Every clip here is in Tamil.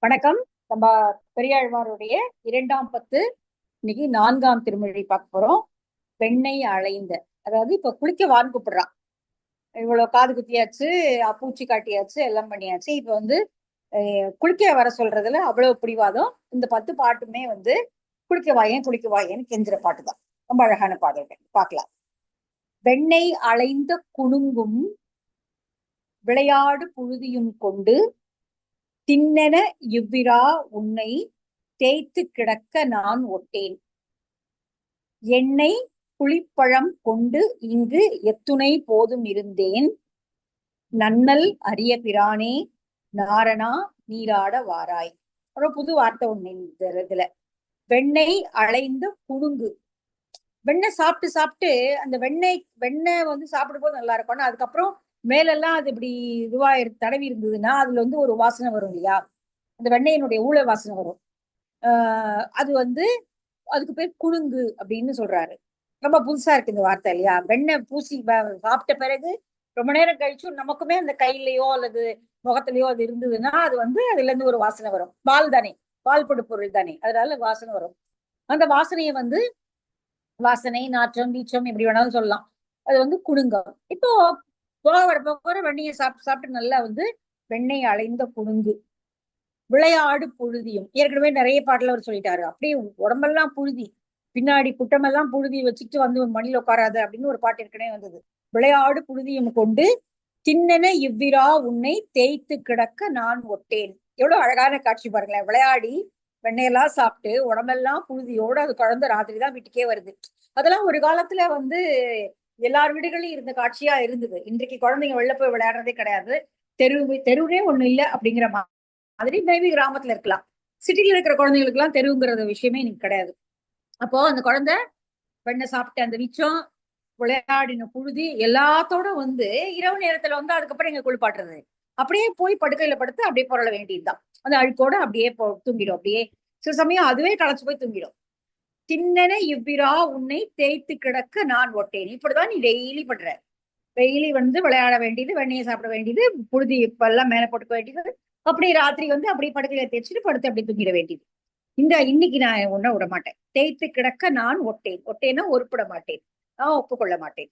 வணக்கம். நம்ம பெரியாழ்வாருடைய இரண்டாம் பத்து, இன்னைக்கு நான்காம் திருமொழி பார்க்க போறோம். பெண்ணை அலைந்த, அதாவது இப்ப குளிக்க வான்னு கூப்பிடுறான். இவ்வளவு காது குத்தியாச்சு, பூச்சி காட்டியாச்சு, எல்லாம் பண்ணியாச்சு. இப்ப குளிக்க வர சொல்றதுல அவ்வளவு பிடிவாதம். இந்த 10 பாட்டுமே குளிக்க வாயேன்னு கெஞ்சுற பாட்டு தான். ரொம்ப அழகான பாடல்கள் பார்க்கலாம். வெண்ணை அலைந்த குணுங்கும் விளையாடு புழுதியும் கொண்டு திண்ணென இவ்விரா உன்னை தேய்த்து கிடக்க நான் ஒட்டேன். எண்ணெய் புளிப்பழம் கொண்டு இங்கு எத்துணை போதும் இருந்தேன். நன்னல் அரிய பிரானே நாரணா நீராட வாராய். ஒரு புது வார்த்தை ஒண்ணு இதுல. வெண்ணெய் அலைந்த புழுங்கு. வெண்ணெய் சாப்பிட்டு சாப்பிட்டு அந்த வெண்ணெய் சாப்பிடும் போது நல்லா இருக்கும். அதுக்கப்புறம் மேலெல்லாம் அது இப்படி இதுவா தடவி இருந்ததுன்னா அதுல ஒரு வாசனை வரும் இல்லையா? அந்த வெண்ணெயினுடைய ஊழ வாசனை வரும். அது அதுக்கு பேர் குணுங்கு அப்படின்னு சொல்றாரு. ரொம்ப புதுசா இருக்கு இந்த வார்த்தை இல்லையா? வெண்ணெய் பூசி சாப்பிட்ட பிறகு ரொம்ப நேரம் கழிச்சு நமக்குமே அந்த கையிலயோ அல்லது முகத்திலயோ அது இருந்ததுன்னா அது அதுல இருந்து ஒரு வாசனை வரும். பால் தானே, பால் பொடு பொருள் தானே, அதனால வாசனை வரும். அந்த வாசனையை வாசனை, நாற்றம், வீச்சம் எப்படி வேணாலும் சொல்லலாம். அது குணுங்கம். இப்போ போகிற வெண்ணெயை சாப்பிட்டு சாப்பிட்டு நல்லா வெண்ணெய் அலைந்த குணுங்கு விளையாடு புழுதியும். ஏற்கனவே நிறைய பாட்டுல அவர் சொல்லிட்டாரு. அப்படியே உடம்பெல்லாம் புழுதி, பின்னாடி குட்டமெல்லாம் புழுதி வச்சுட்டு மணில உட்காராது அப்படின்னு ஒரு பாட்டு ஏற்கனவே வந்தது. விளையாடு புழுதியும் கொண்டு திண்ணென இவ்விரா உன்னை தேய்த்து கிடக்க நான் ஒட்டேன். எவ்வளவு அழகான காட்சி பாருங்களேன். விளையாடி வெண்ணையெல்லாம் சாப்பிட்டு உடம்பெல்லாம் புழுதியோட அது குழந்தை ராத்திரி தான் வீட்டுக்கே வருது. அதெல்லாம் ஒரு காலத்துல எல்லார் வீடுகளையும் இருந்த காட்சியா இருந்தது. இன்றைக்கு குழந்தைங்க வெளில போய் விளையாடுறதே கிடையாது. தெருவே ஒண்ணு இல்லை அப்படிங்கிற மாதிரி மேபி கிராமத்துல இருக்கலாம். சிட்டில இருக்கிற குழந்தைங்களுக்கு எல்லாம் தெருவுங்கிறது விஷயமே இன்னைக்கு கிடையாது. அப்போ அந்த குழந்தை வெண்ணை சாப்பிட்டு அந்த மிச்சம் விளையாடின புழுதி எல்லாத்தோட இரவு நேரத்துல அதுக்கப்புறம் எங்க குளிப்பாட்டுறது, அப்படியே போய் படுக்கையில படுத்து அப்படியே புரள வேண்டியதுதான். அந்த அழுக்கோட அப்படியே தூங்கிடும். அப்படியே சில சமயம் அதுவே களைச்சு போய் தூங்கிடும். திண்ணென இவ்விரா உன்னை தேய்த்து கிடக்க நான் ஒட்டேன். இப்படிதான் நீ டெய்லி பண்ற. டெய்லி விளையாட வேண்டியது, வெண்ணையை சாப்பிட வேண்டியது, புழுதி இப்ப எல்லாம் மேல போட்டுக்க வேண்டியது, அப்படியே ராத்திரி அப்படியே படுக்கையில தேய்ச்சிட்டு படுத்து அப்படி தூங்கிட வேண்டியது. இன்னைக்கு நான் ஒன்ன விட மாட்டேன். தேய்த்து கிடக்க நான் ஒட்டேன். ஒட்டேன்னா ஒருப்பட மாட்டேன், நான் ஒப்புக்கொள்ள மாட்டேன்.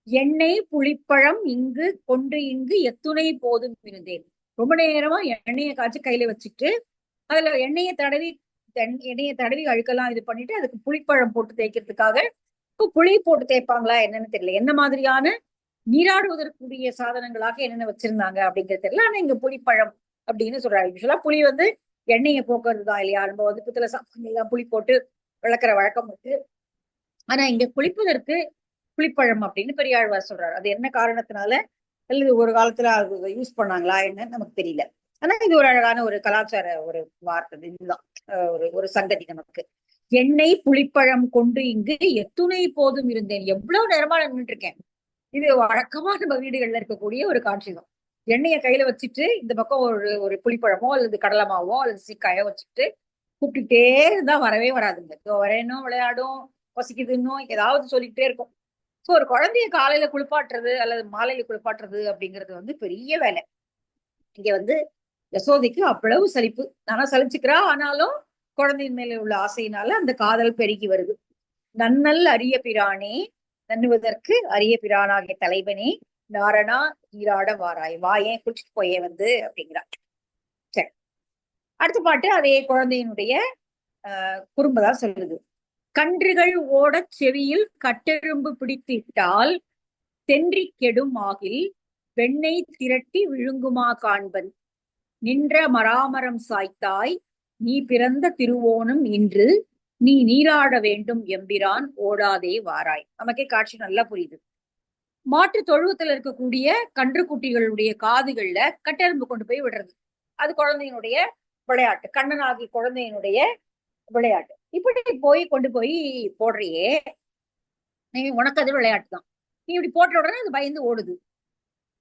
எண்ணெய் புளிப்பழம் இங்கு எத்துணை போதும் இருந்தேன். ரொம்ப நேரமா எண்ணெயை காய்ச்சி கையில வச்சுட்டு அதுல எண்ணெயை தடவி அழுக்கெல்லாம் இது பண்ணிட்டு அதுக்கு புளிப்பழம் போட்டு தேய்க்கிறதுக்காக புளி போட்டு தேய்ப்பாங்களா என்னன்னு தெரியல. என்ன மாதிரியான நீராடுவதற்குரிய சாதனங்களாக என்னென்ன வச்சிருந்தாங்க அப்படிங்கிறது தெரியல. ஆனா இங்க புளிப்பழம் அப்படின்னு சொல்றாரு. யூஸ்வலா புளி எண்ணெயை போக்குறது தான் இல்லையா? நம்ம பித்தளை சாப்பாடுலாம் புளி போட்டு விளக்குற வழக்கம் இருக்கு. ஆனா இங்க குளிப்பதற்கு புளிப்பழம் அப்படின்னு பெரியாழ்வார் சொல்றாரு. அது என்ன காரணத்தினால அல்லது ஒரு காலத்துல அது யூஸ் பண்ணாங்களா என்னன்னு நமக்கு தெரியல. ஆனா இது ஒரு அழகான ஒரு கலாச்சார ஒரு வார்த்தை. இதுதான் ஒரு ஒரு சங்கதி நமக்கு. எண்ணெய் புளிப்பழம் கொண்டு இங்கு எத்துணை போதும் இருந்தேன். எவ்வளவு நேரமா நின்றுட்டு இருக்கேன். இது வழக்கமா நம்ம வீடுகள்ல இருக்கக்கூடிய ஒரு காட்சி தான். எண்ணெயை கையில வச்சுட்டு இந்த பக்கம் ஒரு ஒரு புளிப்பழமோ அல்லது கடலை மாவோ அல்லது சீக்காயோ வச்சுட்டு கூப்பிட்டுட்டே இருந்தா வரவே வராதுங்க. வரேனும் விளையாடும், பசிக்குதுன்னும் ஏதாவது சொல்லிக்கிட்டே இருக்கும். சோ ஒரு குழந்தைய காலையில குளிப்பாட்டுறது அல்லது மாலையில குளிப்பாட்டுறது அப்படிங்கிறது பெரிய வேலை. இங்க யசோதைக்கு அவ்வளவு சலிப்பு. ஆனா சலிச்சுக்கிறா. ஆனாலும் குழந்தையின் மேல உள்ள ஆசையினால அந்த காதல் பெருகி வருது. நன்னல் அரிய பிரானே, நன்னுவதற்கு அரிய பிரானாகிய தலைவனே நாரணா நீராட வாராய். வாயேன் குளிச்சுட்டு போயே அப்படிங்கிறா. சரி, அடுத்த பாட்டு அதே குழந்தையினுடைய குறும்பதான் சொல்லுது. கன்றுகள் ஓடச் செவியில் கட்டெரும்பு பிடித்திட்டால் தென்றி கெடும் ஆகில் வெண்ணெய் திரட்டி விழுங்குமா காண்பன். நின்ற மராமரம் சாய்த்தாய் நீ பிறந்த திருவோணம் இன்று நீ நீராட வேண்டும் எம்பிரான் ஓடாதே வாராய். நமக்கே காட்சி நல்லா புரியுது. மாட்டு தொழுவத்துல இருக்கக்கூடிய கன்றுக்குட்டிகளுடைய காதுகள்ல கட்டெரும்பு கொண்டு போய் விடுறது. அது குழந்தையினுடைய விளையாட்டு, கண்ணனாகி குழந்தையினுடைய விளையாட்டு. இப்படி கொண்டு போய் போடுறியே, நீ உனக்கு அது விளையாட்டு தான். நீ இப்படி போட்ட உடனே அது பயந்து ஓடுது.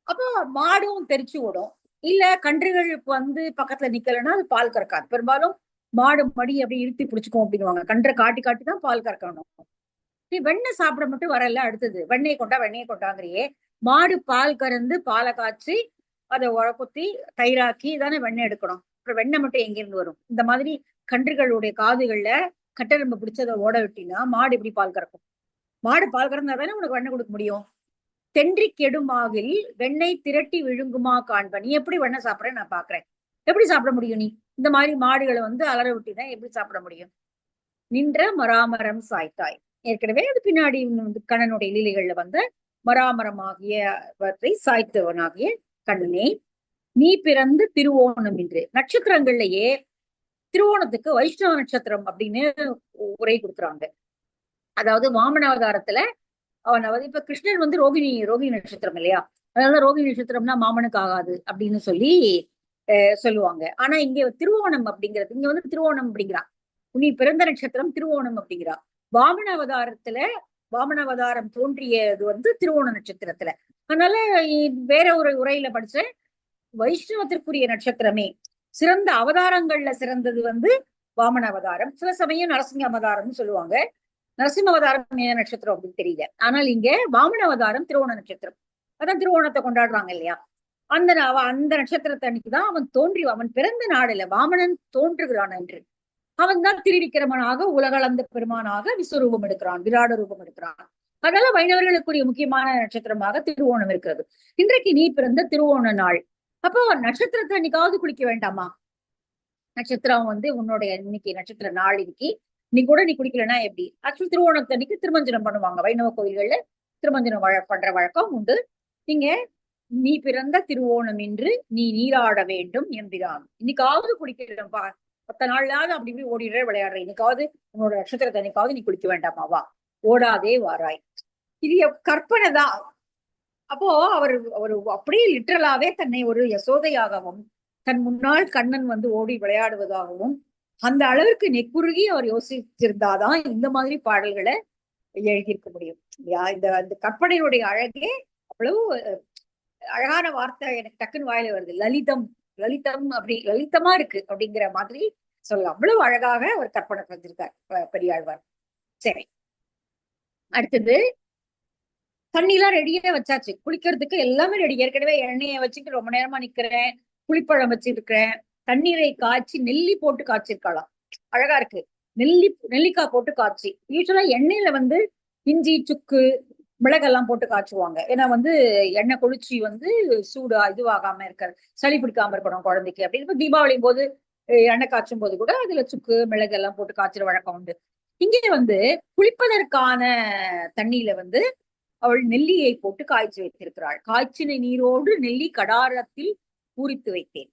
அப்போ மாடும் தெரிச்சு ஓடும். இல்ல கன்றுகளுக்கு பக்கத்துல நிக்கலன்னா அது பால் கறக்காது. பெரும்பாலும் மாடு மடி அப்படி இழுத்தி பிடிச்சுக்கும் அப்படின்னுவாங்க. கன்றை காட்டி காட்டி தான் பால் கறக்கணும். நீ வெண்ணெய் சாப்பிட மட்டும் வரல. அடுத்தது வெண்ணெய் கொண்டாங்கிறியே. மாடு பால் கறந்து பாலை காய்ச்சி அதை உழக்குத்தி தயிராக்கி தானே வெண்ணெய் எடுக்கணும். அப்புறம் வெண்ணெய் மட்டும் எங்க இருந்து வரும்? இந்த மாதிரி கன்றுகளுடைய காதுகள்ல கட்டெரும்பு பிடிச்சதை ஓட விட்டினா மாடு எப்படி பால் கறக்கும்? மாடு பால் கறந்தா தானே உனக்கு வெண்ணெய் கொடுக்க முடியும். தென்றி கெடுமாகில் வெண்ணெய் திரட்டி விழுங்குமா காண்ப. நீ எப்படி வெண்ணெய் சாப்பிட்ற நான் பாக்குறேன். எப்படி சாப்பிட முடியும்? நீ இந்த மாதிரி மாடுகளை அலற விட்டினா எப்படி சாப்பிட முடியும்? நின்ற மராமரம் சாய்த்தாய். ஏற்கனவே அது பின்னாடி கண்ணனுடைய லீலைகள்ல வந்த மராமரமாகியவற்றை சாய்த்தவனாகிய கண்ணனே, நீ பிறந்து திருவோணம் என்று. நட்சத்திரங்கள்லயே திருவோணத்துக்கு வைஷ்ணவ நட்சத்திரம் அப்படின்னு உரை கொடுக்குறாங்க. அதாவது வாமன அவதாரத்துல அவன் இப்ப கிருஷ்ணன் ரோகிணி நட்சத்திரம் இல்லையா, அதனால ரோகிணி நட்சத்திரம்னா மாமனுக்கு ஆகாது அப்படின்னு சொல்லி சொல்லுவாங்க. ஆனா இங்க திருவோணம் அப்படிங்கிறது, இங்க திருவோணம் அப்படிங்கிறான். நீ பிறந்த நட்சத்திரம் திருவோணம் அப்படிங்கிறா. வாமன அவதாரம் தோன்றியது திருவோண நட்சத்திரத்துல. அதனால வேற ஒரு உரையில படிச்ச வைஷ்ணவத்திற்குரிய நட்சத்திரமே சிறந்த அவதாரங்கள்ல சிறந்தது வாமன அவதாரம். சில சமயம் நரசிங்க அவதாரம்னு சொல்லுவாங்க. நரசிம்ம அவதாரம் ஏன் நட்சத்திரம் அப்படின்னு தெரியல. ஆனால் இங்க வாமன அவதாரம் திருவோண நட்சத்திரம். அதான் திருவோணத்தை கொண்டாடுறாங்க இல்லையா. அந்த நட்சத்திரத்தை அன்னைக்குதான் அவன் பிறந்த நாடுல வாமனன் தோன்றுகிறான் என்று. அவன் தான் திருவிக்கிரமனாக உலகளந்த பெருமானாக விஸ்வரூபம் எடுக்கிறான், விராட ரூபம் எடுக்கிறான். அதனால வைணவர்களுக்குரிய முக்கியமான நட்சத்திரமாக திருவோணம் இருக்கிறது. இன்றைக்கு நீ பிறந்த திருவோண நாள். அப்போ நட்சத்திரத்தை அன்னைக்காவது குளிக்க வேண்டாமா? நட்சத்திரம் உன்னுடைய இன்னைக்கு நட்சத்திர நாள் இன்னைக்கு கூட நீ குளிக்கலன்னா எப்படி? ஆக்சுவலி திருவோணத்து அன்னைக்கு திருமஞ்சனம் பண்ணுவாங்க வைணவ கோயில்கள்ல. திருமஞ்சனம் பண்ற வழக்கம் உண்டு. நீங்க நீ பிறந்த திருவோணம் என்று நீ நீராட வேண்டும் என்கிறான். இன்னைக்காவது குளிக்கிறப்பா, 10 நாள்லாவது அப்படி இப்படி ஓடிடுற விளையாடுற, இன்னைக்காவது உன்னோட நட்சத்திரத்தை அன்னைக்காவது நீ குளிக்க வேண்டாமாவா? ஓடாதே வாராய். இது கற்பனை தான். அப்போ அவர் அப்படியே லிட்டரலாவே தன்னை ஒரு யசோதையாகவும் தன் முன்னாள் கண்ணன் ஓடி விளையாடுவதாகவும் அந்த அளவிற்கு நெக்குருகி அவர் யோசிச்சிருந்தாதான் இந்த மாதிரி பாடல்களை எழுதியிருக்க முடியும். இந்த கற்பனையுடைய அழகே அவ்வளவு அழகான வார்த்தை எனக்கு டக்குன்னு வாயில வருது. லலிதம் அப்படி லலிதமா இருக்கு அப்படிங்கிற மாதிரி சொல்லலாம். அவ்வளவு அழகாக அவர் கற்பனை செஞ்சிருக்கார் பெரியாழ்வார். சரி, அடுத்தது தண்ணிலாம் ரெடியே வச்சாச்சு, குளிக்கிறதுக்கு எல்லாமே ரெடி. ஏற்கனவே எண்ணெயை வச்சுட்டு ரொம்ப நேரமா நிக்கிறேன், புளிப்பழம் வச்சிருக்கிறேன், தண்ணீரை காய்ச்சி நெல்லி போட்டு காய்ச்சிருக்கலாம். அழகா இருக்கு. நெல்லிக்காய் போட்டு காய்ச்சி. யூஸ்வலா எண்ணெயில இஞ்சி சுக்கு மிளகெல்லாம் போட்டு காய்ச்சுவாங்க. ஏன்னா எண்ணெய் கொளிச்சி சூடா இதுவாகாம இருக்காது, சளி பிடிக்காம இருக்கணும் குழந்தைக்கு அப்படின்னு. தீபாவளி போது எண்ணெய் காய்ச்சும் போது கூட அதுல சுக்கு மிளகு எல்லாம் போட்டு காய்ச்சுற வழக்கம் உண்டு. இங்கே குளிப்பதற்கான தண்ணியில அவள் நெல்லியை போட்டு காய்ச்சி வைத்திருக்கிறாள். காய்ச்சின நீரோடு நெல்லி கடாரத்தில் பூரித்து வைத்தேன்.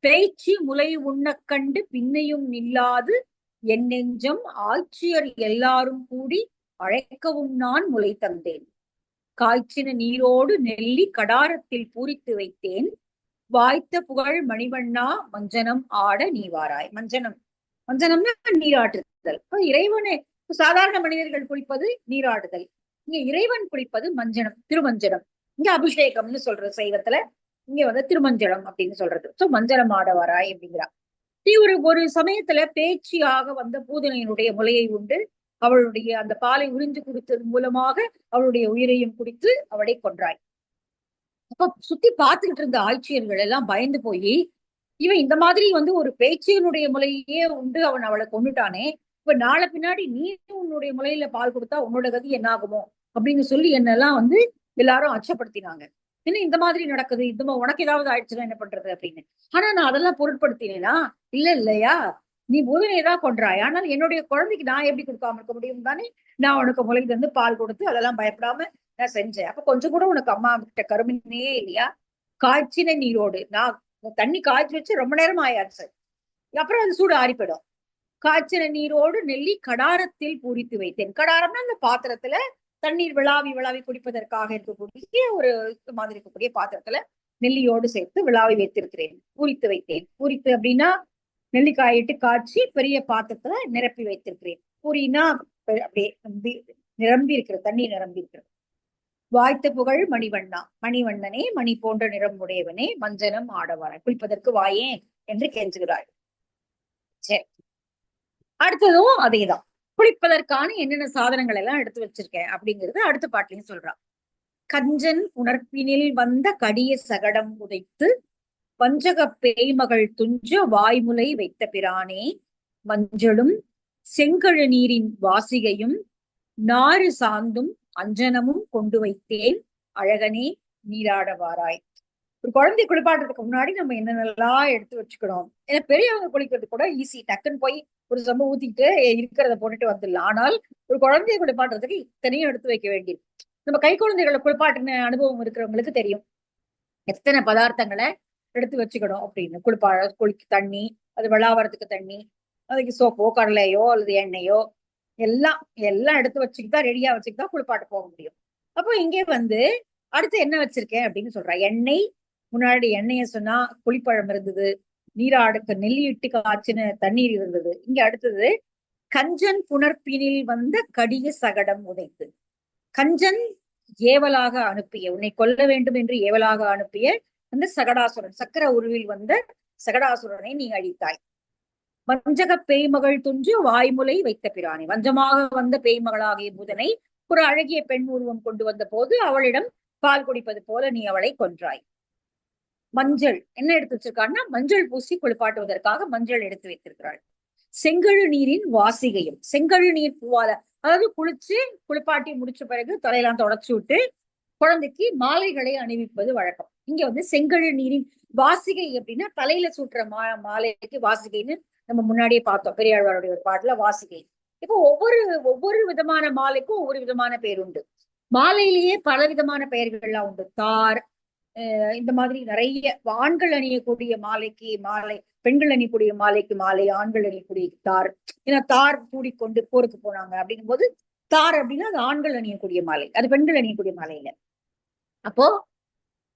பேச்சு முலை உண்ண கண்டு பின்னையும் நில்லாது என் நெஞ்சம் ஆட்சியர் எல்லாரும் கூடி அழைக்கவும் நான் முலை தந்தேன். காய்ச்சின நீரோடு நெல்லி கடாரத்தில் பூரித்து வைத்தேன். வாய்த்த புகழ் மணிவண்ணா மஞ்சனம் ஆட நீவாராய். மஞ்சனம்னா நீராட்டுதல். இறைவனே, சாதாரண மனிதர்கள் குளிப்பது நீராடுதல், இங்க இறைவன் குளிப்பது மஞ்சனம், திருமஞ்சனம். இங்க அபிஷேகம்னு சொல்றது சைவத்துல, இங்க திருமஞ்சனம் அப்படின்னு சொல்றது. சோ மஞ்சனம் ஆடவாராய் அப்படிங்கிறா. நீ ஒரு சமயத்துல பேச்சியாக பூதனையினுடைய முலையை உண்டு அவளுடைய அந்த பாலை உறிஞ்சு குடித்தது மூலமாக அவளுடைய உயிரையும் குடித்து அவளை கொன்றாய். அப்ப சுத்தி பார்த்துக்கிட்டு இருந்த ஆட்சியர்கள் எல்லாம் பயந்து போய், இவன் இந்த மாதிரி ஒரு பேச்சியனுடைய முலையே உண்டு அவன் அவளை கொண்டுட்டானே, இப்ப நாளை பின்னாடி நீ உன்னுடைய முலையில பால் கொடுத்தா உன்னோட கதி என்ன ஆகுமோ அப்படின்னு சொல்லி என்னெல்லாம் எல்லாரும் அச்சப்படுத்தினாங்க. என்ன இந்த மாதிரி நடக்குது, உனக்கு ஏதாவது ஆயிடுச்சுன்னா என்ன பண்றது அப்படின்னு. ஆனா நான் அதெல்லாம் பொருட்படுத்தினேனா? இல்லையா, நீ பூதனையதான் கொன்றாய், ஆனால் என்னுடைய குழந்தைக்கு நான் எப்படி கொடுக்காம இருக்க முடியும் தானே. நான் உனக்கு முளையில பால் கொடுத்து அதெல்லாம் பயப்படாம நான் செஞ்சேன். அப்ப கொஞ்சம் கூட உனக்கு அம்மா கிட்ட கருமினையே இல்லையா? காய்ச்சின நீரோடு, நான் தண்ணி காய்ச்சி வச்சு ரொம்ப நேரம் ஆயாச்சு, அப்புறம் அது சூடு ஆறிப்படும். காய்ச்சின நீரோடு நெல்லி கடாரத்தில் பூரித்து வைத்தேன். கடாரம்னா அந்த பாத்திரத்துல தண்ணீர் விழாவி குடிப்பதற்காக இருக்கக்கூடிய ஒரு மாதிரி இருக்கக்கூடிய பாத்திரத்துல நெல்லியோடு சேர்த்து விழாவி வைத்திருக்கிறேன், பூரித்து வைத்தேன். பூரித்து அப்படின்னா நெல்லிக்காயிட்டு காய்ச்சி பெரிய பாத்திரத்துல நிரப்பி வைத்திருக்கிறேன். பூரினா அப்படியே நிரம்பி இருக்கிறது, தண்ணீர் நிரம்பி இருக்கிறது. வாய்த்த புகழ் மணிவண்ணனே, மணி போன்ற நிறம் உடையவனே, மஞ்சனம் ஆடவார, குளிப்பதற்கு வாயேன் என்று கெஞ்சுகிறாள். சரி, அடுத்ததும் அதேதான். குளிப்பதற்கான என்னென்ன சாதனங்கள் எல்லாம் எடுத்து வச்சிருக்கேன் அப்படிங்கிறது அடுத்த பாட்டிலையும் சொல்றான். கஞ்சன் உணர்ப்பினில் வந்த கடிய சகடம் உதைத்து வஞ்சக பேய்மகள் துஞ்ச வாய்முலை வைத்த பிரானே மஞ்சளும் செங்கழு நீரின் வாசிகையும் நாறு சாந்தும் அஞ்சனமும் கொண்டு வைத்தேன் அழகனே நீராடவாராய். ஒரு குழந்தை குளிப்பாட்டுறதுக்கு முன்னாடி நம்ம என்னென்னலாம் எடுத்து வச்சுக்கணும். ஏன்னா பெரியவங்க குளிக்கிறது கூட ஈஸி, டக்குன்னு போய் ஒரு சம்பு ஊத்திட்டு இருக்கிறத போட்டுட்டு வந்துடலாம். ஆனால் ஒரு குழந்தைய குளிப்பாட்டுறதுக்கு இத்தனையும் எடுத்து வைக்க வேண்டியது. நம்ம கை குழந்தைகளை குளிப்பாட்டின அனுபவம் இருக்கிறவங்களுக்கு தெரியும் எத்தனை பதார்த்தங்களை எடுத்து வச்சுக்கணும் அப்படின்னு. குளிக்க தண்ணி, அது விளாவறதுக்கு தண்ணி, அதுக்கு சோப்போ கடலையோ அல்லது எண்ணெயோ எல்லாம் எல்லாம் எடுத்து வச்சுக்கிட்டா ரெடியா வச்சுக்கிட்டா குளிப்பாட்டு போக முடியும். அப்போ இங்கே அடுத்து என்ன வச்சிருக்கேன் அப்படின்னு சொல்றா. எண்ணெய், முன்னாடி எண்ணெய சொன்னா புளிப்பழம் இருந்தது, நீராடுக்கு நெல்லிட்டு காய்ச்சின தண்ணீர் இருந்தது. இங்க அடுத்தது கஞ்சன் புணர்ப்பினில் வந்த கடிய சகடம் உதைத்து. கஞ்சன் ஏவலாக அனுப்பிய, உன்னை கொல்ல வேண்டும் என்று ஏவலாக அனுப்பிய அந்த சகடாசுரன், சக்கர உருவில் வந்த சகடாசுரனை நீ அழித்தாய். வஞ்சக பேய்மகள் துஞ்சு வாய்முலை வைத்த பிரானே, வஞ்சமாக வந்த பேய்மகளாகிய புதனை ஒரு அழகிய பெண் உருவம் கொண்டு வந்த போது அவளிடம் பால் குடிப்பது போல நீ அவளை கொன்றாய். மஞ்சள் என்ன எடுத்து வச்சிருக்கான்னா மஞ்சள் பூசி குளிப்பாட்டுவதற்காக மஞ்சள் எடுத்து வைத்திருக்கிறாள். செங்கழு நீரின் வாசிகையும், செங்கழு நீர் பூவால, அதாவது குளிச்சு குளிப்பாட்டி முடிச்ச பிறகு தலையெல்லாம் தொடச்சு விட்டு குழந்தைக்கு மாலைகளை அணிவிப்பது வழக்கம். இங்க செங்கழு நீரின் வாசிகை அப்படின்னா தலையில சூட்டுற மாலைக்கு வாசிகைன்னு நம்ம முன்னாடியே பார்த்தோம் பெரியாழ்வாருடைய ஒரு பாட்டுல வாசிகை. இப்போ ஒவ்வொரு விதமான மாலைக்கும் ஒவ்வொரு விதமான பேர் உண்டு. மாலையிலேயே பல விதமான பெயர்கள்லாம் உண்டு. தார், இந்த மாதிரி நிறைய ஆண்கள் அணியக்கூடிய மாலைக்கு மாலை, பெண்கள் அணியக்கூடிய மாலைக்கு மாலை, ஆண்கள் அணியக்கூடிய தார். ஏன்னா தார் கூடிக்கொண்டு போருக்கு போனாங்க அப்படிங்கும் போது தார் அப்படின்னா அது ஆண்கள் அணியக்கூடிய மாலை, அது பெண்கள் அணியக்கூடிய மாலை இல்லை. அப்போ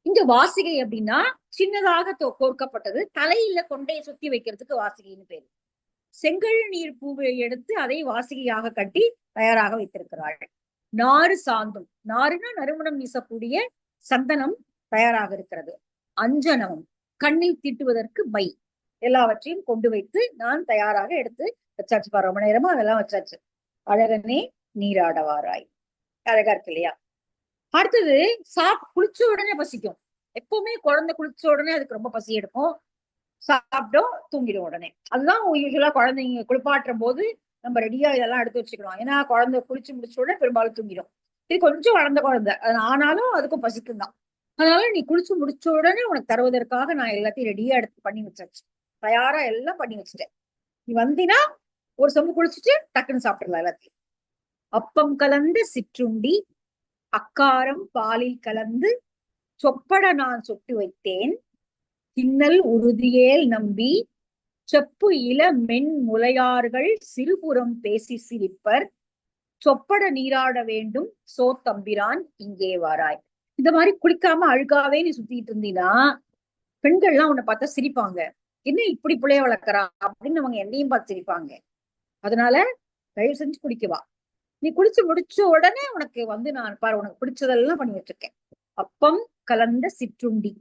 இங்க வாசிகை அப்படின்னா சின்னதாக கோர்க்கப்பட்டது, தலையில கொண்டையை சுத்தி வைக்கிறதுக்கு வாசிகைன்னு பேரு. செங்கழு நீர் பூவை எடுத்து அதை வாசிகையாக கட்டி தயாராக வைத்திருக்கிறாள். நாறு சாந்தும், நாறுனா நறுமணம் வீசக்கூடிய சந்தனம் தயாராக இருக்கிறது. அஞ்சனமும், கண்ணில் தீட்டுவதற்கு மை, எல்லாவற்றையும் கொண்டு வைத்து நான் தயாராக எடுத்து வச்சாச்சு. ரொம்ப நேரமா அதெல்லாம் வச்சாச்சு. அழகனே நீராடவாராய். அழகா இருக்கு இல்லையா? அடுத்தது குளிச்ச உடனே பசிக்கும். எப்பவுமே குழந்தை குளிச்ச உடனே அதுக்கு ரொம்ப பசி எடுக்கும், சாப்பிடும், தூங்கிடும் உடனே. அதுதான் யூஸ்வலா குழந்தைங்க குளிப்பாட்டும் போது நம்ம ரெடியா இதெல்லாம் எடுத்து வச்சுக்கணும். ஏன்னா குழந்தை குளிச்சு முடிச்ச உடனே பெரும்பாலும் தூங்கிடும். இது கொஞ்சம் வளர்ந்த குழந்தை, ஆனாலும் அதுக்கும் பசிக்கும் தான். அதனால நீ குளிச்சு முடிச்ச உடனே உனக்கு தருவதற்காக நான் எல்லாத்தையும் ரெடியா எடுத்து பண்ணி வச்சாச்சு, தயாரா எல்லாம் பண்ணி வச்சுட்டேன். நீ வந்தினா ஒரு சொம்பு குளிச்சுட்டு டக்குன்னு சாப்பிடலாம் எல்லாத்தையும். அப்பம் கலந்த சிற்றுண்டி அக்காரம் பாலில் கலந்து சொப்பட நான் சொட்டு வைத்தேன், தின்னல் உறுதியேல் நம்பி செப்பு இள மென் முலையார்கள் சிறுபுறம் பேசி சிரிப்பர், சொப்பட நீராட வேண்டும் சோத்தம்பிரான் இங்கே வாராய். இந்த மாதிரி குளிக்காம அழுக்காவே நீ சுத்திட்டு இருந்தீன்னா பெண்கள்லாம் உன்னை பார்த்தா சிரிப்பாங்க, என்ன இப்படி பிள்ளைய வளர்க்கறா அப்படின்னு அவங்க என்னையும் பார்த்து சிரிப்பாங்க. அதனால தயவு செஞ்சு குளிக்கவா. நீ குளிச்சு முடிச்ச உடனே உனக்கு நான் பாரு உனக்கு பிடிச்சதெல்லாம் பண்ணி வச்சிருக்கேன். அப்பம் கலந்த சிற்றுண்டி,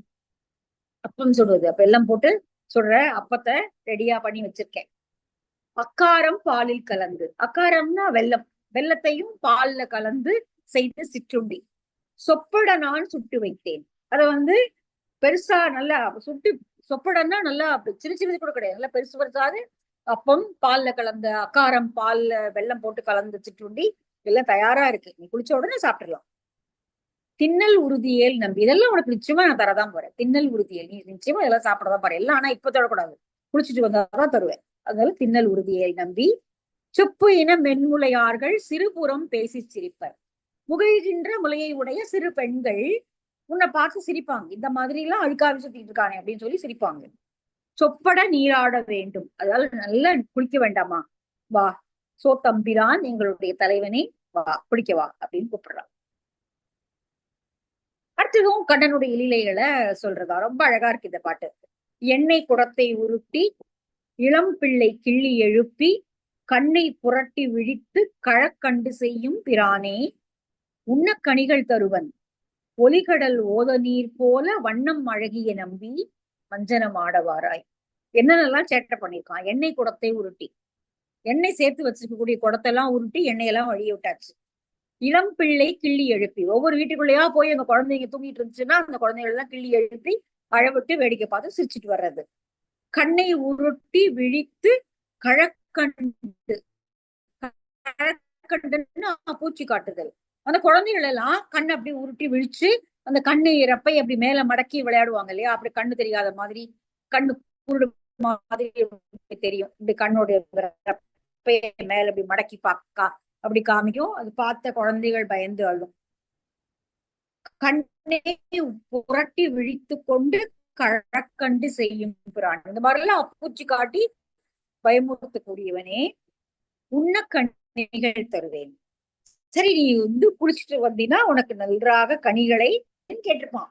அப்பம் சொல்றது அப்ப எல்லாம் போட்டு சொல்ற அப்பத்தை ரெடியா பண்ணி வச்சிருக்கேன். அக்காரம் பாலில் கலந்து, அக்காரம்னா வெல்லம், வெல்லத்தையும் பால்ல கலந்து செய்த சிற்றுண்டி. சொப்பட நான் சுட்டு வைத்தேன், அத பெருசா நல்லா சுட்டு, சொப்படன்னா நல்லா சிறு சிறிது கூட கிடையாது, நல்லா பெருசு பெருசாது அப்பம் பால்ல கலந்த, அக்காரம் பால்ல வெல்லம் போட்டு கலந்து சிற்றுண்டி எல்லாம் தயாரா இருக்கு, நீ குளிச்ச உடனே சாப்பிட்டுடலாம். தின்னல் உறுதியேல் நம்பி, இதெல்லாம் உனக்கு நிச்சயமா நான் தரதான் போறேன். தின்னல் உறுதியேல், நீ நிச்சயமா இதெல்லாம் சாப்பிடதான் போறேன். எல்லாம் ஆனா இப்ப தொடக்கூடாது, குளிச்சுட்டு வந்தாதான் தருவேன். அதனால தின்னல் உறுதியேல் நம்பி செப்பு இன மென்முலையார்கள் சிறுபுறம் பேசி சிரிப்பர். முகைகின்ற முலையை உடைய சிறு பெண்கள் உன்னை பார்த்து சிரிப்பாங்க, இந்த மாதிரி எல்லாம் அழுக்காவி சுத்திட்டு இருக்கானே அப்படின்னு சொல்லி சிரிப்பாங்க. சொப்பட நீராட வேண்டும், அதாவது நல்லா குளிக்க வேண்டாமா, வா சோத்தம்பிரான் எங்களுடைய தலைவனே வா குளிக்க வா அப்படின்னு கூப்பிடுறான். அடுத்ததும் கண்ணனுடைய இலைகளை சொல்றதா, ரொம்ப அழகா இருக்கு இந்த பாட்டு. எண்ணெய் குடத்தை உருட்டி இளம் பிள்ளை கிள்ளி எழுப்பி கண்ணை புரட்டி விழித்து கழக்கண்டு செய்யும் பிரானே உண்ணக்கணிகள் தருவன் ஒலிகடல் ஓத நீர் போல வண்ணம் அழகிய நம்பி மஞ்சனம் ஆடவாராய். என்னென்னலாம் சேட்டை பண்ணிருக்கான். எண்ணெய் குடத்தை உருட்டி, எண்ணெய் சேர்த்து வச்சிருக்கக்கூடிய குடத்தெல்லாம் உருட்டி எண்ணெயெல்லாம் வழிய விட்டாச்சு. இளம் பிள்ளை கிள்ளி எழுப்பி, ஒவ்வொரு வீட்டுக்குள்ளேயா போய் அந்த குழந்தைங்க தூங்கிட்டு இருந்துச்சுன்னா அந்த குழந்தைகள் எல்லாம் கிள்ளி எழுப்பி அழவிட்டு வேடிக்கை பார்த்து சிரிச்சுட்டு வர்றது. கண்ணை உருட்டி விழித்து கழக்கண்டு, கழக்கண்டுன்னா பூச்சி காட்டுதல். அந்த குழந்தைகள் எல்லாம் கண்ணை அப்படி உருட்டி விழிச்சு அந்த கண்ணு இறப்பை அப்படி மேல மடக்கி விளையாடுவாங்க இல்லையா, அப்படி கண்ணு தெரியாத மாதிரி, கண்ணு குருடு மாதிரி தெரியும், இப்படி கண்ணோட மேல அப்படி மடக்கி பாக்கா அப்படி காமிக்கும். அது பார்த்த குழந்தைகள் பயந்து அழும். கண்ணை புரட்டி விழித்து கொண்டு கழக்கண்டு செய்யும் பிரான். இந்த மாதிரி எல்லாம் பூச்சி காட்டி பயமுறுத்தக்கூடியவனே, உண்ண கனிகள் தருவேன். சரி, நீ வந்து குளிச்சுட்டு வந்தீங்கன்னா உனக்கு நன்றாக கனிகளை கேட்டிருப்பான்.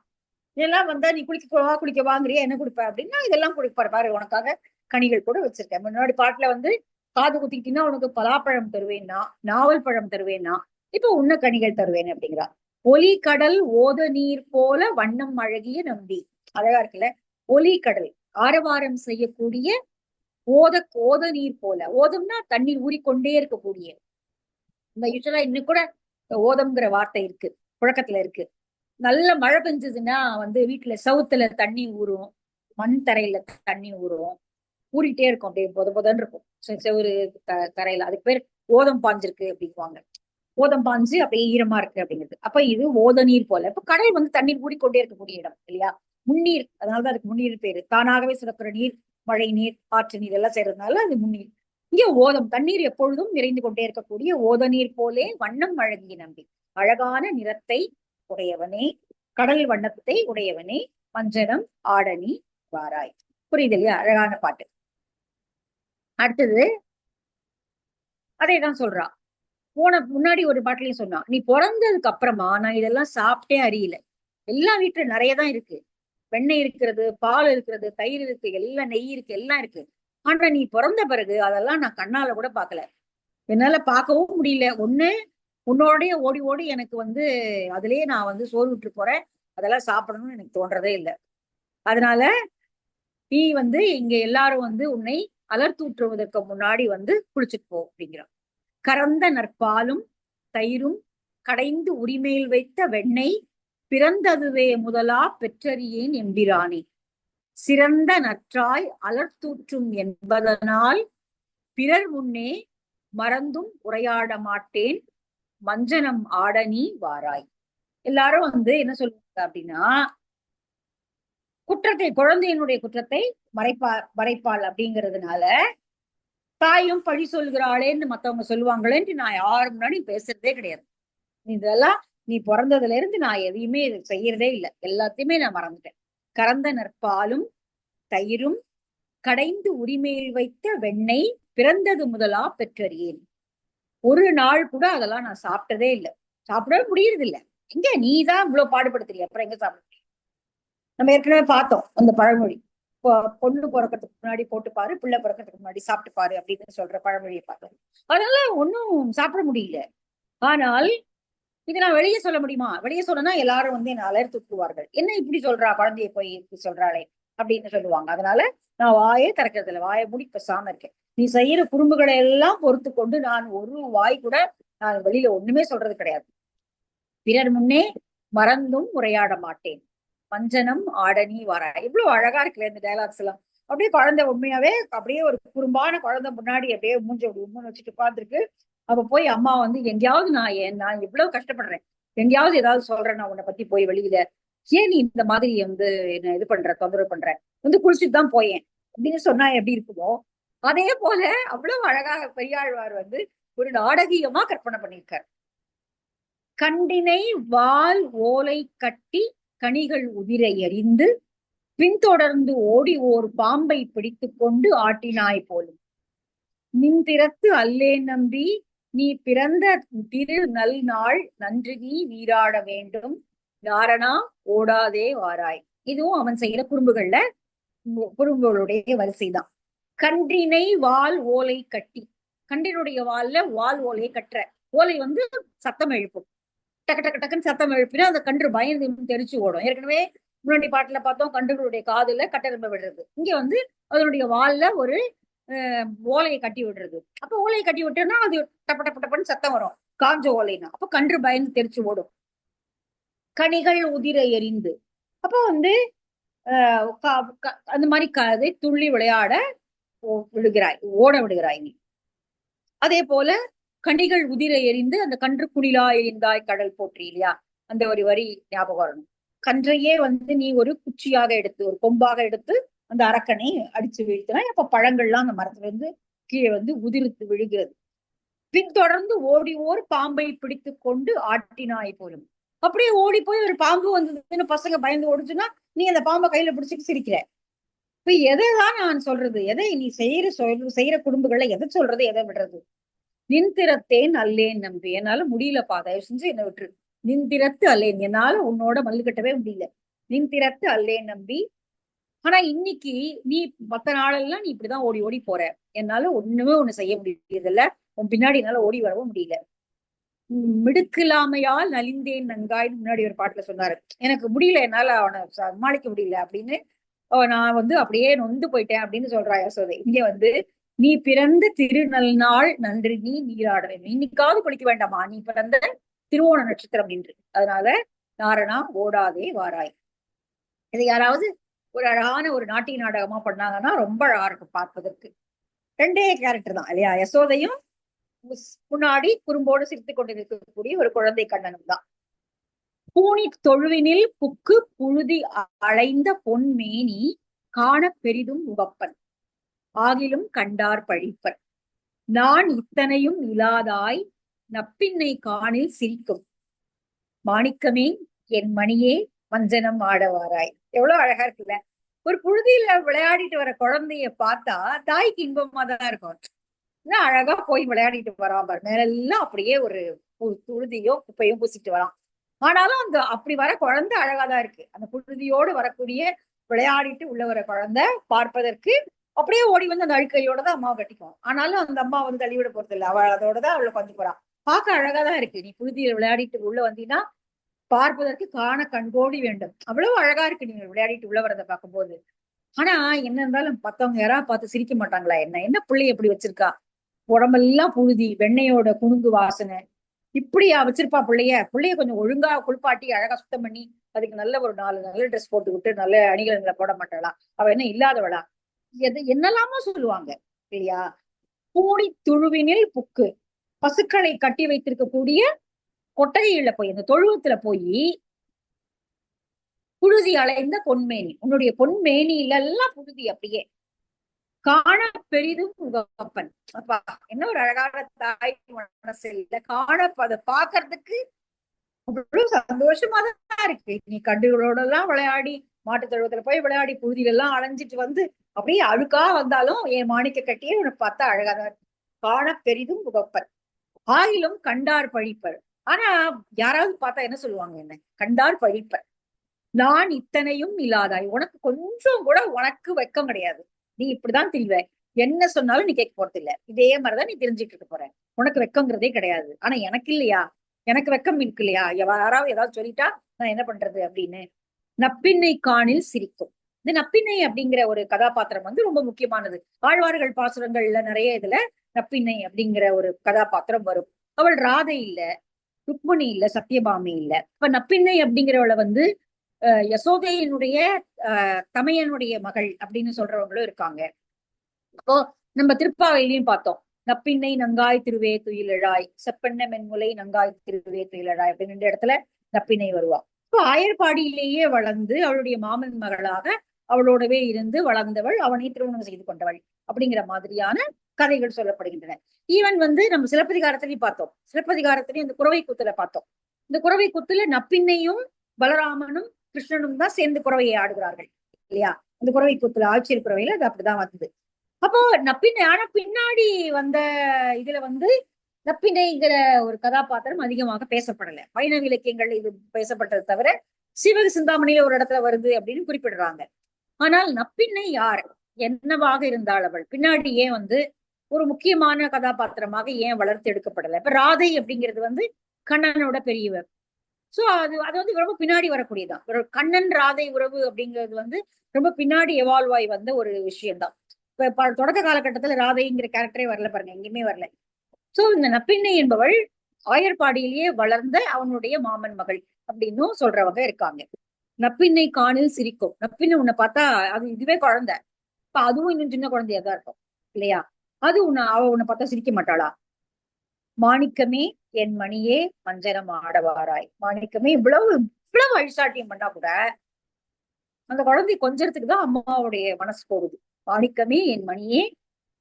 இதெல்லாம் வந்தா நீ குளிக்க வாங்குறியா, என்ன கொடுப்ப அப்படின்னா இதெல்லாம் கொடுப்பாரு பாரு, உனக்காக கனிகள் கூட வச்சிருக்கேன். முன்னாடி பாட்டுல வந்து காது குத்திக்கிட்டீங்கன்னா உனக்கு பலாப்பழம் தருவேன்னா, நாவல் பழம் தருவேன்னா, இப்ப உண்ண கனிகள் தருவேன் அப்படிங்கிறா. ஒலி கடல் ஓத நீர் போல வண்ணம் அழகிய நம்பி. அழகா இருக்குல்ல. ஒலி கடல், ஆரவாரம் செய்யக்கூடிய ஓத நீர் போல. ஓதம்னா தண்ணீர் ஊறிக்கொண்டே இருக்கக்கூடிய. இந்த யூஸ்வலா இன்னும் கூட ஓதம்ங்கிற வார்த்தை இருக்கு, புழக்கத்துல இருக்கு. நல்ல மழை பெஞ்சதுன்னா வந்து வீட்டுல சவுத்துல தண்ணி ஊறும், மண் தரையில தண்ணி ஊறும், ஊறிட்டே இருக்கும், அப்படியே பொதன்னு இருக்கும் செவரு தரையில. அதுக்கு பேர் ஓதம் பாஞ்சிருக்கு அப்படிங்குவாங்க. ஓதம் பாஞ்சு அப்படியே ஈரமா இருக்கு அப்படிங்கிறது. அப்ப இது ஓத நீர் போல. இப்ப கடல் வந்து தண்ணீர் ஊறிக்கொண்டே இருக்கக்கூடிய இடம் இல்லையா, முன்னீர். அதனாலதான் அதுக்கு முன்னீர் பேரு. தானாகவே சுரக்கிற நீர், மழை நீர், ஆற்று நீர் எல்லாம் செய்யறதுனால அது முன்னீர். இங்க ஓதம், தண்ணீர் எப்பொழுதும் நிறைந்து கொண்டே இருக்கக்கூடிய ஓத நீர் போலே வண்ணம் அழகிய நம்பி. அழகான நிறத்தை உடையவனே, கடல் வண்ணத்தை உடையவனே, மஞ்சனம் ஆடனி வாராய். புரியுது இல்லையா? அழகான பாட்டு. அடுத்தது அதேதான் சொல்றா. முன்னாடி ஒரு பாட்டுலயும் சொன்னா, நீ பிறந்ததுக்கு அப்புறமா நான் இதெல்லாம் சாப்பிட்டே அறியல. எல்லா வீட்டுல நிறையதான் இருக்கு, வெண்ணெய் இருக்கிறது, பால் இருக்கிறது, தயிர் இருக்கு, எல்லாம் நெய் இருக்கு, எல்லாம் இருக்கு. ஆனா நீ பிறந்த பிறகு அதெல்லாம் நான் கண்ணால கூட பாக்கல, என்னால பார்க்கவும் முடியல. உன்னோடய ஓடி ஓடி எனக்கு வந்து அதுலயே நான் வந்து சோறு விட்டு போறேன், அதெல்லாம் சாப்பிடணும்னு எனக்கு தோன்றதே இல்லை. அதனால நீ வந்து இங்க எல்லாரும் வந்து உன்னை அலர்த்தூற்றுவதற்கு முன்னாடி வந்து குளிச்சுட்டு போ அப்படிங்கிறான். கறந்த நற்பாலும் தயிரும் கடைந்து உரிமையில் வைத்த வெண்ணெய் பிறந்ததுவே முதலா பெற்றறியேன் எம்பிரானே. சிறந்த நற்றாய் அலர்த்தூற்றும் என்பதனால் பிறர் முன்னே மறந்தும் உரையாட மாட்டேன், மஞ்சனம் ஆடனி வாராய். எல்லாரும் வந்து என்ன சொல்லுவாங்க அப்படின்னா, குற்றத்தை, குழந்தையினுடைய குற்றத்தை மறைப்பாள் அப்படிங்கிறதுனால தாயும் பழி சொல்கிறாளேன்னு மத்தவங்க சொல்லுவாங்களேன்னு நான் யாரு முன்னாடி பேசுறதே கிடையாது. இதெல்லாம் நீ பிறந்ததுல இருந்து நான் எதையுமே செய்யறதே இல்லை, எல்லாத்தையுமே நான் மறந்துட்டேன். கறந்த நற்பாலும் தயிரும் கடைந்து உரிமையில் வைத்த வெண்ணெய் பிறந்தது முதலா பெற்றறியேன். ஒரு நாள் கூட அதெல்லாம் நான் சாப்பிட்டதே இல்லை, சாப்பிடவே முடியறது இல்லை. எங்க நீதான் இவ்வளவு பாடுபடுத்துறிய, அப்புறம் எங்க சாப்பிட? நம்ம ஏற்கனவே பார்த்தோம் அந்த பழமொழி, பொண்ணு பிறக்கிறதுக்கு முன்னாடி போட்டு பாரு, பிள்ளை பிறக்கிறதுக்கு முன்னாடி சாப்பிட்டு பாரு அப்படின்னு சொல்ற பழமொழியை பார்த்தோம். அதனால ஒன்னும் சாப்பிட முடியல. ஆனால் இதை நான் வெளியே சொல்ல முடியுமா? வெளியே சொன்னா எல்லாரும் வந்து என்ன அலர் தூக்குவார்கள், என்ன இப்படி சொல்றா, குழந்தைய போய் இப்படி சொல்றாளே அப்படின்னு சொல்லுவாங்க. அதனால நான் வாயே திறக்கிறது இல்லை, வாயை மூடி பேசாம இருக்கேன். நீ செய்யற குறும்புகளை எல்லாம் பொறுத்து கொண்டு நான் ஒரு வாய் கூட நான் வெளியில ஒண்ணுமே சொல்றது கிடையாது. பிறர் முன்னே மறந்தும் உரையாட மாட்டேன், மஞ்சனம் ஆடனி வர. இவ்வளவு அழகா இருக்குல்ல இந்த டைலாக்ஸ் எல்லாம். அப்படியே குழந்தை உண்மையாவே அப்படியே ஒரு குறும்பான குழந்தை முன்னாடி அப்படியே மூஞ்ச உண்மை வச்சுட்டு உட்கார்ந்துருக்கு. அப்ப போய் அம்மா வந்து எங்கேயாவது நான் இவ்வளவு கஷ்டப்படுறேன், எங்கேயாவது ஏதாவது சொல்றேன் நான் உன்னை பத்தி போய் வெளியில, ஏன் நீ இந்த மாதிரி வந்து என்ன இது பண்ற, தொந்தரவு பண்ற, வந்து குளிச்சுட்டு தான் போயேன் அப்படின்னு சொன்னா எப்படி இருக்குமோ அதே போல அவ்வளவு அழகாக பெரியாழ்வார் வந்து ஒரு நாடகீயமா கற்பனை பண்ணியிருக்கார். கண்டினை வால் ஓலை கட்டி கனிகள் உதிர எறிந்து பின்தொடர்ந்து ஓடி ஓர் பாம்பை பிடித்து கொண்டு ஆட்டினாய் போலும். நின்திறத்து அல்லே நம்பி நீ பிறந்த திரு நல் நாள் நன்று நீ நீராட வேண்டும், நாரணா ஓடாதே வாராய். இதுவும் அவன் செய்யற குறும்புகளுடைய வரிசைதான். கன்றினை வால் ஓலை கட்டி, கன்றினுடைய வால்ல வால் ஓலையை கட்டுற. ஓலை வந்து சத்தம் எழுப்பும், டக்கு டக்கு டக்குன்னு சத்தம் எழுப்பினா அந்த கன்று பயந்து தெரிச்சு ஓடும். ஏற்கனவே முன்னாடி பாட்டுல பார்த்தோம், கன்றுகளுடைய காதுல கட்டெரும்ப விடுறது. இங்க வந்து அதனுடைய வால்ல ஒரு ஓலையை கட்டி விடுறது. அப்ப ஓலையை கட்டி விட்டோம்னா அது டப்ப டப்ப டப்பன்னு சத்தம் வரும், காஞ்ச ஓலைன்னா. அப்ப கன்று பயந்து தெரிச்சு ஓடும். கனிகள் உதிர எரிந்து, அப்ப வந்து அந்த மாதிரி துள்ளி விளையாட விடுகிறாய், ஓட விடுகிறாய் நீ. அதே போல கனிகள் உதிர எரிந்து அந்த கன்று குடிலா எரிந்தாய் கடல் போற்றி இல்லையா, அந்த ஒரு வரி ஞாபகம் வரணும். கன்றையே நீ ஒரு குச்சியாக எடுத்து ஒரு கொம்பாக எடுத்து அந்த அரக்கனை அடிச்சு வீழ்த்தினா அப்ப பழங்கள்லாம் அந்த மரத்துல இருந்து கீழே உதிர்த்து விழுகிறது. பின்தொடர்ந்து ஓடி ஓர் பாம்பை பிடித்து கொண்டு ஆட்டினாய் போலும். அப்படியே ஓடி போய் ஒரு பாம்பு வந்ததுன்னு பசங்க பயந்து ஓடிச்சுன்னா நீ அந்த பாம்பை கையில பிடிச்சிட்டு சிரிக்கிற. இப்ப எதைதான் நான் சொல்றது, எதை நீ செய்யற குடும்பங்கள்ல எதை சொல்றது எதை விடுறது? நின்திறத்தேன் அல்லேன் நம்பி, என்னால முடியலப்பா, தயவு செஞ்சு என்னை விட்டுரு. நின்திறத்து அல்லேன், என்னால உன்னோட மல்லு கட்டவே முடியல. நின்திறத்து அல்லேன் நம்பி. ஆனா இன்னைக்கு நீ மத்த நாளெல்லாம் நீ இப்படிதான் ஓடி ஓடி போற, என்னால ஒண்ணுமே ஒண்ணு செய்ய முடியறதில்ல, உன் பின்னாடி என்னால ஓடி வரவும் முடியல. மிடுக்கில்லாமையால் நலிந்தேன் நன்காய்னு முன்னாடி ஒரு பாட்டுல சொன்னாரு. எனக்கு முடியல, என்னால அவனை சமாளிக்க முடியல அப்படின்னு நான் அப்படியே நொந்து போயிட்டேன் அப்படின்னு சொல்றா யசோதை. இங்க நீ பிறந்த திருநல்நாள் நன்றி நீ நீராட, இன்னைக்காவது குளிக்க வேண்டாமா, நீ பிறந்த திருவோண நட்சத்திரம் என்று, அதனால நாரணா ஓடாதே வாராய். இது யாராவது ஒரு அழகான ஒரு நாட்டிய நாடகமா பண்ணாங்கன்னா ரொம்ப அழகா இருக்கும் பார்ப்பதற்கு. ரெண்டே கேரக்டர் தான் இல்லையா, யசோதையும் முன்னாடி குறும்போடு சிரித்துக் கொண்டிருக்கக்கூடிய ஒரு குழந்தை கண்ணனும் தான். பூனி தொழுவினில் புக்கு புழுதி அலைந்த பொன்மேனி காண பெரிதும் உவப்பன் ஆகிலும் கண்டார் பழிப்பர். நான் இத்தனையும் இலாதாய் நப்பின்னை காணில் சிரிக்கும் மாணிக்கமே என் மணியே வஞ்சனம் ஆடவாராய். எவ்வளவு அழகா இருக்குல்ல. ஒரு புழுதியில விளையாடிட்டு வர குழந்தைய பார்த்தா தாய்க்கு இன்பமா தான் இருக்கும். அழகா போய் விளையாடிட்டு வரான் பாரு, மேலெல்லாம் அப்படியே ஒரு புழுதியோ குப்பையோ பூசிட்டு வரான். ஆனாலும் அந்த அப்படி வர குழந்தை அழகாதான் இருக்கு. அந்த புழுதியோடு வரக்கூடிய விளையாடிட்டு உள்ள வர குழந்தை பார்ப்பதற்கு அப்படியே ஓடி அந்த அழுக்கையோட தான் அம்மாவை கட்டிக்கும். ஆனாலும் அந்த அம்மா தள்ளிவிட போறது இல்லை, அவள் அதோடதான் அவளை கொஞ்சம் போறான். பார்க்க அழகாதான் இருக்கு. நீ புழுதியில விளையாடிட்டு உள்ள வந்தீங்கன்னா பார்ப்பதற்கு காண கண்கோடி வேண்டும், அவ்வளவு அழகா இருக்கு நீங்க விளையாடிட்டு உள்ள வரதை பார்க்கும்போது. ஆனா என்ன இருந்தாலும் மத்தவங்க யாராவது பார்த்து சிரிக்க மாட்டாங்களா, என்ன பிள்ளைய எப்படி வச்சிருக்கா, உடம்பெல்லாம் புழுதி, வெண்ணையோட குணுங்கு வாசனை, இப்படியா வச்சிருப்பா பிள்ளைய கொஞ்சம் ஒழுங்கா குளிப்பாட்டி அழகா சுத்தம் பண்ணி அதுக்கு நல்ல ஒரு 4 நல்ல ட்ரெஸ் போட்டு விட்டு நல்ல அணிகலன்களை போட மாட்டாளா, அவ என்ன இல்லாதவளா, என்னெல்லாமோ சொல்லுவாங்க இல்லையா. பூனி துழுவினில் புக்கு, பசுக்களை கட்டி வைத்திருக்கக்கூடிய கொட்டகையில போய் அந்த தொழுவத்துல போய் புழுதி அலைந்த பொன்மேனி, உன்னுடைய பொன்மேனியில எல்லாம் புழுதி அப்படியே காண பெரிதும் உகப்பன். அப்பா என்ன ஒரு அழகான தாய் மனசு இல்ல, காண அதை பாக்குறதுக்கு அவ்வளவு சந்தோஷமா தான் இருக்கு. நீ கண்டுகளோட எல்லாம் விளையாடி மாட்டு தொழுவத்துல போய் விளையாடி புழுதியில எல்லாம் அலைஞ்சிட்டு அப்படியே அழுக்கா வந்தாலும் என் மாணிக்க கட்டியே உனக்கு பார்த்தா அழகாதான் இருக்கு. காண பெரிதும் உகப்பன் ஆகிலும் கண்டார் பழிப்பர். ஆனா யாராவது பார்த்தா என்ன சொல்லுவாங்க, என்ன கண்டார் பழிப்பர். நான் இத்தனையும் இல்லாதாய், உனக்கு கொஞ்சம் கூட உனக்கு வெக்கம் கிடையாது, நீ இப்படிதான் திரிவ, என்ன சொன்னாலும் நீ கேட்க போறது இல்ல, இதே மாதிரிதான் நீ தெரிஞ்சுட்டு இருக்க போற, உனக்கு வெக்கங்கிறதே கிடையாது. ஆனா எனக்கு இல்லையா, எனக்கு வெக்கம் இருக்கு இல்லையா, யாராவது ஏதாவது சொல்லிட்டா நான் என்ன பண்றது அப்படின்னு. நப்பின்னை காணில் சிரிக்கும். இந்த நப்பின்னை அப்படிங்கிற ஒரு கதாபாத்திரம் ரொம்ப முக்கியமானது. ஆழ்வார்கள் பாசுரங்கள்ல நிறைய இதுல நப்பின்னை அப்படிங்கிற ஒரு கதாபாத்திரம் வரும். அவள் ராதை இல்ல, ருக்மணி இல்ல, சத்யபாமி இல்ல. இப்ப நப்பின்னை அப்படிங்கிறவளை யசோதையினுடைய தமையனுடைய மகள் அப்படின்னு சொல்றவங்களும் இருக்காங்க. அப்போ நம்ம திருப்பாவையிலையும் பார்த்தோம், நப்பின்னை நங்காய் திருவே துயிலழாய், செப்பெண்ண மென்முலை நங்காய் திருவே துயிலழாய் அப்படின்னு 2 இடத்துல நப்பின்னை வருவா. இப்போ ஆயர்பாடியிலேயே வளர்ந்து அவளுடைய மாமன் மகளாக அவளோடவே இருந்து வளர்ந்தவள், அவனை திருமணம் செய்து கொண்டவள் அப்படிங்கிற மாதிரியான கதைகள் சொல்லப்படுகின்றன. ஈவன் நம்ம சிலப்பதிகாரத்திலையும் பார்த்தோம், சிலப்பதிகாரத்திலையும் இந்த குறவை கூத்துல பார்த்தோம். இந்த குறவை கூத்துல நப்பின்னையும் பலராமனும் கிருஷ்ணனும் தான் சேர்ந்து குறவையை ஆடுகிறார்கள் இல்லையா. இந்த குறவை கூத்துல ஆட்சியர் குறவையில அது அப்படிதான் வந்தது. அப்போ நப்பின்னை, ஆனா பின்னாடி வந்த இதுல நப்பின்னைங்கிற ஒரு கதாபாத்திரம் அதிகமாக பேசப்படல. வைணவ இலக்கியங்கள் இது பேசப்பட்டது தவிர சிவக சிந்தாமணியில ஒரு இடத்துல வருது அப்படின்னு குறிப்பிடுறாங்க. ஆனால் நப்பின்னை யார், என்னவாக இருந்தாள், அவள் பின்னாடி ஏன் ஒரு முக்கியமான கதாபாத்திரமாக ஏன் வளர்த்து எடுக்கப்படல. இப்ப ராதை அப்படிங்கிறது கண்ணனோட பெரியவர். சோ அது ரொம்ப பின்னாடி வரக்கூடியதான். கண்ணன் ராதை உறவு அப்படிங்கிறது ரொம்ப பின்னாடி எவால்வ் ஆகி வந்த ஒரு விஷயம்தான். இப்ப தொடக்க காலகட்டத்துல ராதைங்கிற கேரக்டரே வரல பாருங்க, எங்கேயுமே வரல. சோ இந்த நப்பின்னை என்பவள் ஆயர்பாடியிலேயே வளர்ந்த அவனுடைய மாமன் மகள் அப்படின்னும் சொல்றவங்க இருக்காங்க. நப்பின்னை காணில் சிரிக்கும். நப்பின்னை உன்னை பார்த்தா அது இதுவே குழந்தை, இப்ப அதுவும் இன்னும் சின்ன குழந்தையா தான் இருக்கும் இல்லையா? அது அவ உன்னை பார்த்தா சிரிக்க மாட்டாளா? மாணிக்கமே என் மணியே மஞ்சனம் ஆடவாராய். மாணிக்கமே இவ்வளவு இவ்வளவு அழிசாட்டியம் பண்ணா கூட அந்த குழந்தை கொஞ்சறதுக்கு தான் அம்மாவுடைய மனசு போகுது. மாணிக்கமே என் மணியே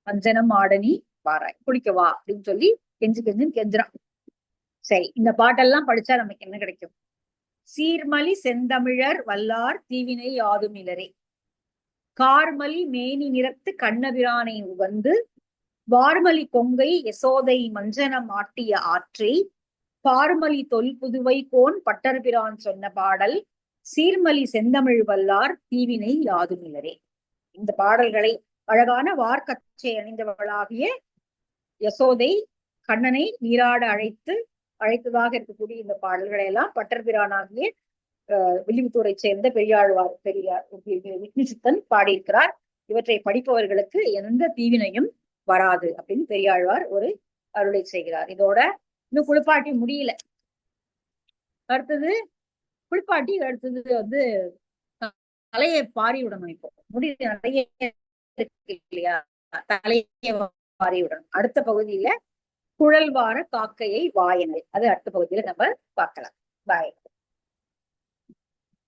மஞ்சனம் ஆடனி வாராய், குளிக்கவா அப்படின்னு சொல்லி கெஞ்சு கெஞ்சுன்னு கெஞ்சுறான். சரி, இந்த பாட்டெல்லாம் படிச்சா நமக்கு என்ன கிடைக்கும்? சீர்மலி செந்தமிழர் வல்லார் தீவினை யாதுமிலரே, கார்மலி மேனி நிறத்து கண்ணபிரானை உகந்து வார்மலி கொங்கை யசோதை மஞ்சனம் ஆட்டிய ஆற்றை பார்மலி தொல்புதுவை கோன் பட்டர்பிரான் சொன்ன பாடல் சீர்மலி செந்தமிழ் வல்லார் தீவினை யாதுமிலரே. இந்த பாடல்களை அழகான வார்க்கச்சை அணிந்தவர்களாகிய யசோதை கண்ணனை நீராட அழைத்ததாக இருக்கக்கூடிய இந்த பாடல்களை எல்லாம் பட்டர்பிரானாகிய வில்லிபுத்தூரை சேர்ந்த பெரியாழ்வார் விஷ்ணுசித்தன் பாடியிருக்கிறார். இவற்றை படிப்பவர்களுக்கு எந்த தீவினையும் வராது அப்படின்னு பெரியாழ்வார் ஒரு அருளை செய்கிறார். இதோட இன்னும் குளிப்பாட்டி முடியல. அடுத்தது குளிப்பாட்டி அடுத்தது வந்து தலையை பாரி விடணும். இப்போ முடி நிறைய இருக்கு இல்லையா, தலையை பாரி விடணும். அடுத்த பகுதியில குழல் வார காக்கையை வாயனை, அது அடுத்த பகுதியில நம்ம பார்க்கலாம். பாய்.